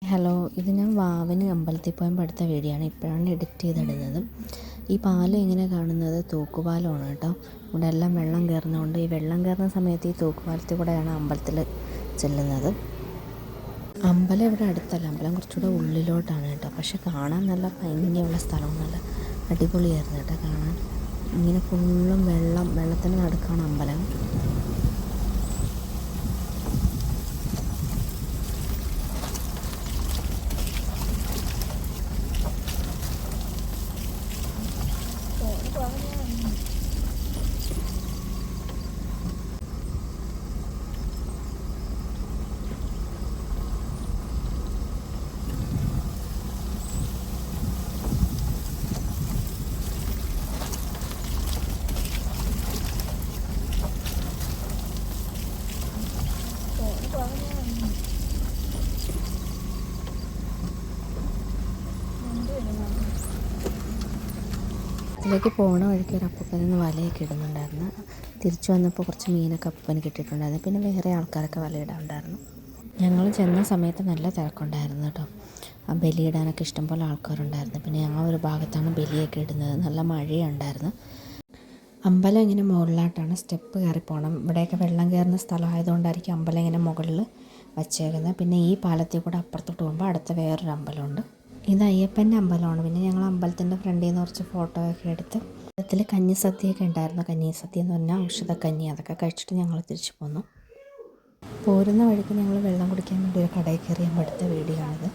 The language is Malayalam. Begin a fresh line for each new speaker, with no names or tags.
ഹലോ, ഇത് ഞാൻ വാവന് അമ്പലത്തിൽ പോയപ്പോൾ എടുത്ത വീഡിയോ ആണ്. ഇപ്പോഴാണ് എഡിറ്റ് ചെയ്തിടുന്നത്. ഈ പാലം ഇങ്ങനെ കാണുന്നത് തൂക്കുപാലമാണ് കേട്ടോ. ഇവിടെ എല്ലാം വെള്ളം കയറുന്നതുകൊണ്ട് ഈ വെള്ളം കയറുന്ന സമയത്ത് ഈ തൂക്കുപാലത്തിൽ കൂടെയാണ് അമ്പലത്തിൽ ചെല്ലുന്നത്. അമ്പലം ഇവിടെ അടുത്തല്ല, അമ്പലം കുറച്ചുകൂടെ ഉള്ളിലോട്ടാണ് കേട്ടോ. പക്ഷെ കാണാൻ നല്ല ഭംഗിയുള്ള സ്ഥലവും നല്ല അടിപൊളിയായിരുന്നു കേട്ടോ കാണാൻ. ഇങ്ങനെ ഫുള്ളും വെള്ളത്തിൻ്റെ നടുക്കാണ് അമ്പലം. അതിലേക്ക് പോണ വഴിക്ക് ഒരു അപ്പൂപ്പന് വലയൊക്കെ ഇടുന്നുണ്ടായിരുന്നു. തിരിച്ചു വന്നപ്പോൾ കുറച്ച് മീനൊക്കെ അപ്പൂപ്പന് കിട്ടിയിട്ടുണ്ടായിരുന്നു. പിന്നെ വേറെ ആൾക്കാരൊക്കെ വലയിടാനുണ്ടായിരുന്നു. ഞങ്ങൾ ചെന്ന സമയത്ത് നല്ല തിരക്കുണ്ടായിരുന്നു കേട്ടോ. ആ ബലിയിടാനൊക്കെ ഇഷ്ടംപോലെ ആൾക്കാരുണ്ടായിരുന്നു. പിന്നെ ആ ഒരു ഭാഗത്താണ് ബലിയൊക്കെ ഇടുന്നത്. നല്ല മഴയുണ്ടായിരുന്നു. അമ്പലം ഇങ്ങനെ മുകളിലായിട്ടാണ്, സ്റ്റെപ്പ് കയറി പോകണം. ഇവിടെയൊക്കെ വെള്ളം കയറുന്ന സ്ഥലമായതുകൊണ്ടായിരിക്കും അമ്പലം ഇങ്ങനെ മുകളിൽ വച്ചേക്കുന്നത്. പിന്നെ ഈ പാലത്തിൽ കൂടെ അപ്പുറത്തോട്ട് പോകുമ്പോൾ അടുത്ത വേറൊരു അമ്പലമുണ്ട്. ഇത് അയ്യപ്പൻ്റെ അമ്പലമാണ്. പിന്നെ ഞങ്ങൾ അമ്പലത്തിൻ്റെ ഫ്രണ്ടിൽ നിന്ന് കുറച്ച് ഫോട്ടോ ഒക്കെ എടുത്ത് അമ്പലത്തിൽ കഞ്ഞിസദ്യയൊക്കെ ഉണ്ടായിരുന്നു. കഞ്ഞിസദ്യ എന്ന് പറഞ്ഞാൽ ഔഷധക്കഞ്ഞി, അതൊക്കെ കഴിച്ചിട്ട് ഞങ്ങൾ തിരിച്ചു പോന്നു. പോരുന്ന വഴിക്ക് ഞങ്ങൾ വെള്ളം കുടിക്കാൻ വേണ്ടി ഒരു കടയിൽ കയറി എടുത്ത വീഡിയോ ആണിത്.